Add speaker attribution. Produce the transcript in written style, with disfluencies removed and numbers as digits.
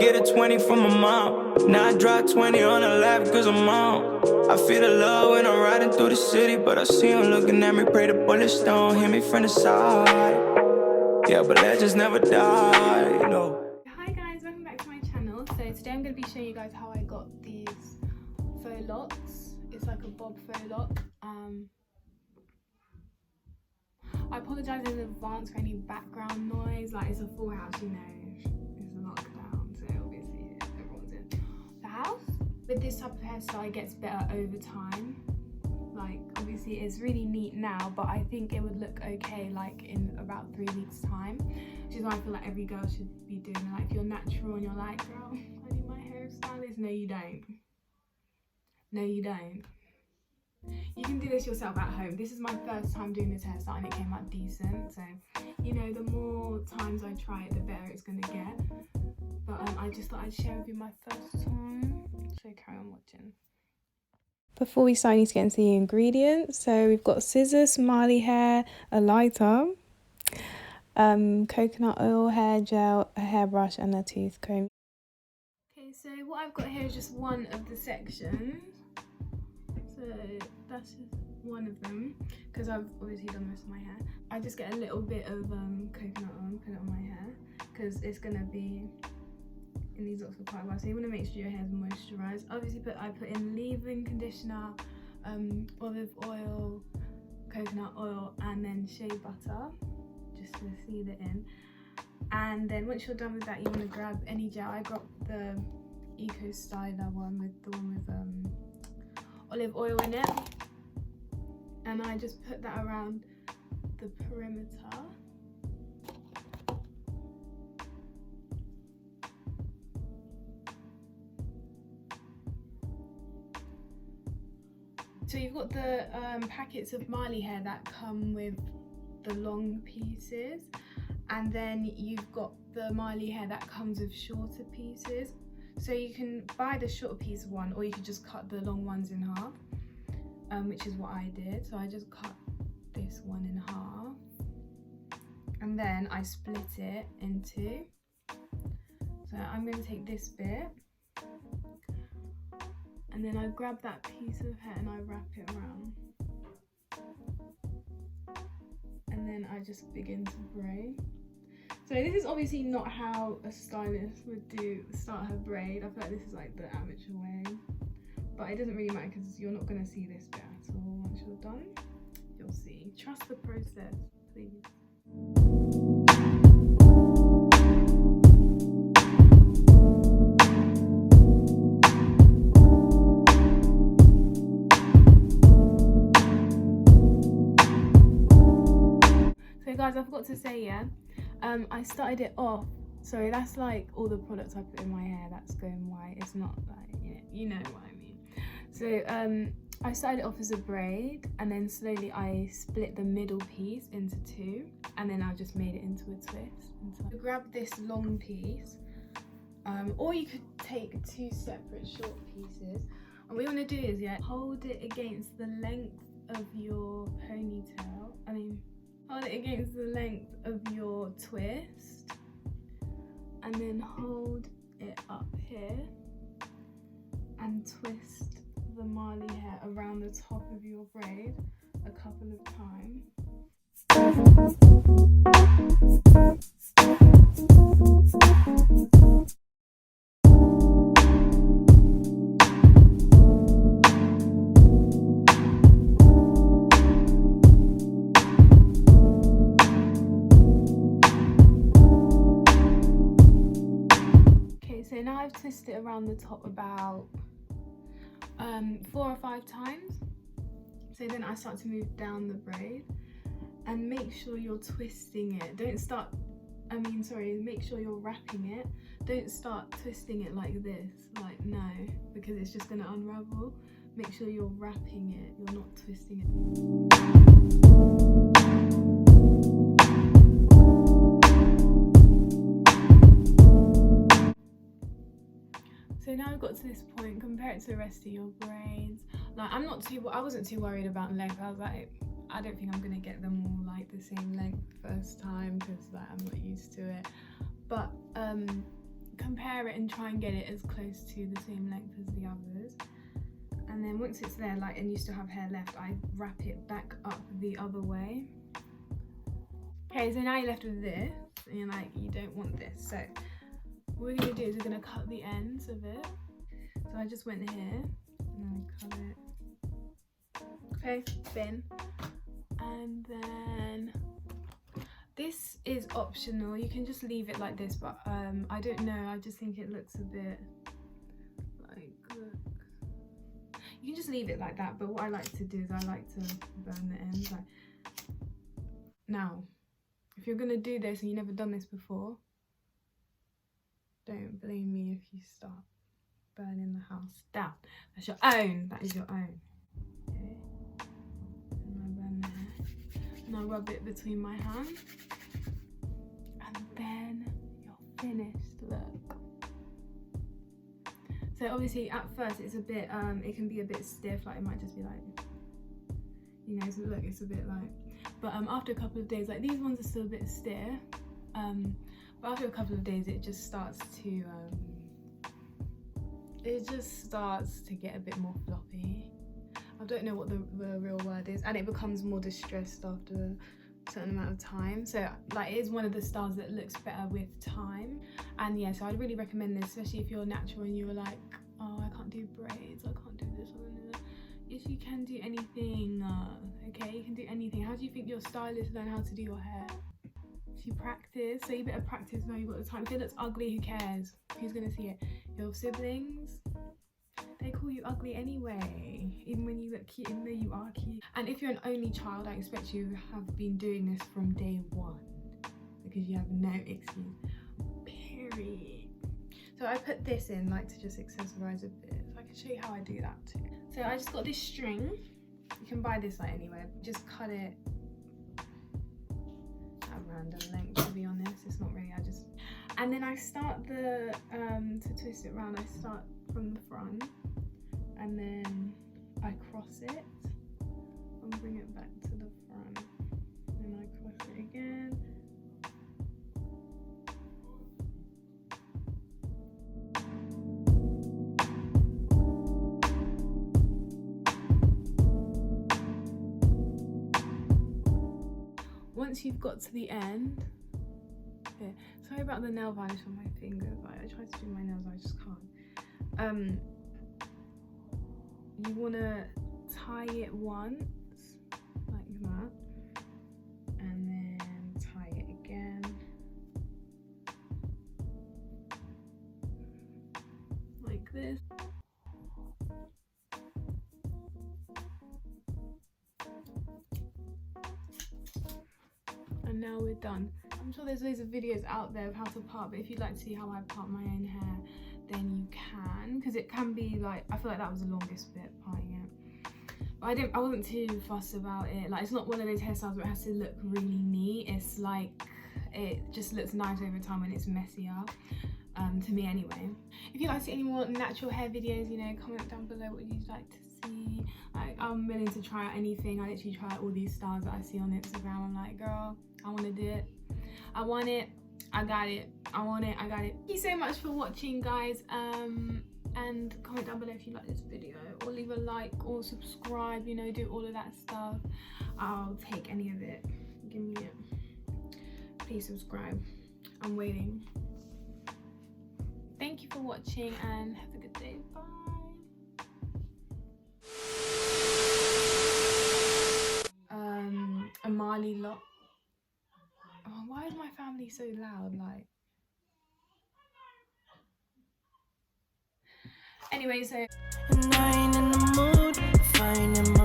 Speaker 1: get a 20 from my mom. Now I drop 20 on the lap cause I'm on. I feel the love when I'm riding through the city, but I see him looking at me, pray the bullets don't hit me from the side. Yeah, but legends never die, you know.
Speaker 2: Hi guys, welcome back to my channel. So today I'm going to be showing you guys how I got these faux locks. It's like a bob faux lock. I apologise in advance for any background noise. Like, it's a full house, you know, it's a lockdown, so obviously everyone's in the house. With this type of hairstyle, it gets better over time. Like, obviously it's really neat now, but I think it would look okay like in about 3 weeks time, which is why I feel like every girl should be doing it. Like, if you're natural and you're like, girl, I need my hairstylist, no you don't. No you don't. You can do this yourself at home. This is my first time doing this hairstyle and it came out decent, so you know, the more times I try it the better it's gonna get. But I just thought I'd share with you my first time, so carry on watching. Before we start, I need to get into the ingredients. So we've got scissors, smiley hair, a lighter, coconut oil, hair gel, a hairbrush and a tooth comb. Okay, so what I've got here is just one of the sections. So that's just one of them, because I've obviously done most of my hair. I just get a little bit of coconut oil and put it on my hair, because it's going to be in these locks for quite a while, so you want to make sure your hair is moisturised. Obviously I put in leave-in conditioner, olive oil, coconut oil and then shea butter, just to seal it in. And then once you're done with that, you want to grab any gel. I got the Eco Styler one, with the one with olive oil in it, and I just put that around the perimeter. So you've got the packets of Marley hair that come with the long pieces, and then you've got the Marley hair that comes with shorter pieces. So you can buy the shorter piece one, or you can just cut the long ones in half, which is what I did. So I just cut this one in half, and then I split it in two. So I'm going to take this bit, and then I grab that piece of hair and I wrap it around, and then I just begin to braid. So this is obviously not how a stylist would start her braid. I feel like this is like the amateur way, but it doesn't really matter because you're not going to see this bit at all. Once you're done, you'll see. Trust the process, please. So guys, I forgot to say, yeah, I started it off, sorry, that's like all the products I put in my hair that's going white. It's not like, you know what I mean. So I started it off as a braid, and then slowly I split the middle piece into two, and then I just made it into a twist. So grab this long piece, or you could take two separate short pieces, and what you want to do is, yeah, hold it against the length of your ponytail, hold it against the length of your twist, and then hold it up here and twist the Marley hair around the top of your braid a couple of times. So now I've twisted it around the top about 4 or 5 times. So then I start to move down the braid, and make sure you're twisting it. Make sure you're wrapping it. Don't start twisting it like this, like no, because it's just going to unravel. Make sure you're wrapping it, you're not twisting it. So now I've got to this point, compare it to the rest of your braids. Like, I wasn't too worried about length. I was like, I don't think I'm gonna get them all like the same length first time, because like I'm not used to it. But compare it and try and get it as close to the same length as the others. And then once it's there, like, and you still have hair left, I wrap it back up the other way. Okay, so now you're left with this, and you're like, you don't want this. So what we're gonna do is we're gonna cut the ends of it. So I just went here, and I cut it. Okay, bin. And then this is optional. You can just leave it like this, but I don't know. I just think it looks a bit like, look. You can just leave it like that, but what I like to do is I like to burn the ends. Like, now, if you're gonna do this and you've never done this before, don't blame me if you start burning the house down. That's your own. That is your own. Okay. And I burn there, and I rub it between my hands, and then you're finished. Look. So obviously at first it's a bit, it can be a bit stiff, like it might just be like, you know, so look, it's a bit like, but after a couple of days, like these ones are still a bit stiff, but after a couple of days it just starts to, get a bit more floppy. I don't know what the real word is, and it becomes more distressed after a certain amount of time. So like it is one of the styles that looks better with time. And yeah, so I'd really recommend this, especially if you're natural and you're like, oh, I can't do braids, I can't do this or that. Yes, you can do anything, okay? You can do anything. How do you think your stylist learn how to do your hair? She practice, so you better practice now you've got the time. If it looks ugly, who cares? Who's gonna see it? Your siblings? They call you ugly anyway, even when you look cute, even though you are cute. And if you're an only child, I expect you have been doing this from day one, because you have no excuse. Period. So I put this in like to just accessorize a bit. So I can show you how I do that too. So I just got this string. You can buy this like anywhere. Just cut it at a random length, to be honest. It's not really, and then I start to twist it around, I start from the front and then I cross it and bring it back to the front. And I cross it again. Once you've got to the end, here, sorry about the nail varnish on my finger, but I try to do my nails, I just can't. You want to tie it once, like that, and then tie it again, like this. And now we're done. I'm sure there's loads of videos out there of how to part, but if you'd like to see how I part my own hair, then you can, because it can be like, I feel like that was the longest bit, parting it. But I wasn't too fussed about it. Like, it's not one of those hairstyles where it has to look really neat. It's like, it just looks nice over time when it's messier, to me anyway. If you'd like to see any more natural hair videos, you know, comment down below what you'd like to see. Like, I'm willing to try out anything. I literally try out all these styles that I see on Instagram. I'm like, girl, I want to do it. I want it. I got it. I want it. I got it. Thank you so much for watching, guys. And comment down below if you like this video, or leave a like or subscribe, you know, do all of that stuff. I'll take any of it. Give me it. Please subscribe. I'm waiting. Thank you for watching and have a good day. Bye. A Marley lot. Oh, why is my family so loud? Like, anyway, so.
Speaker 1: And I ain't in the mood, finding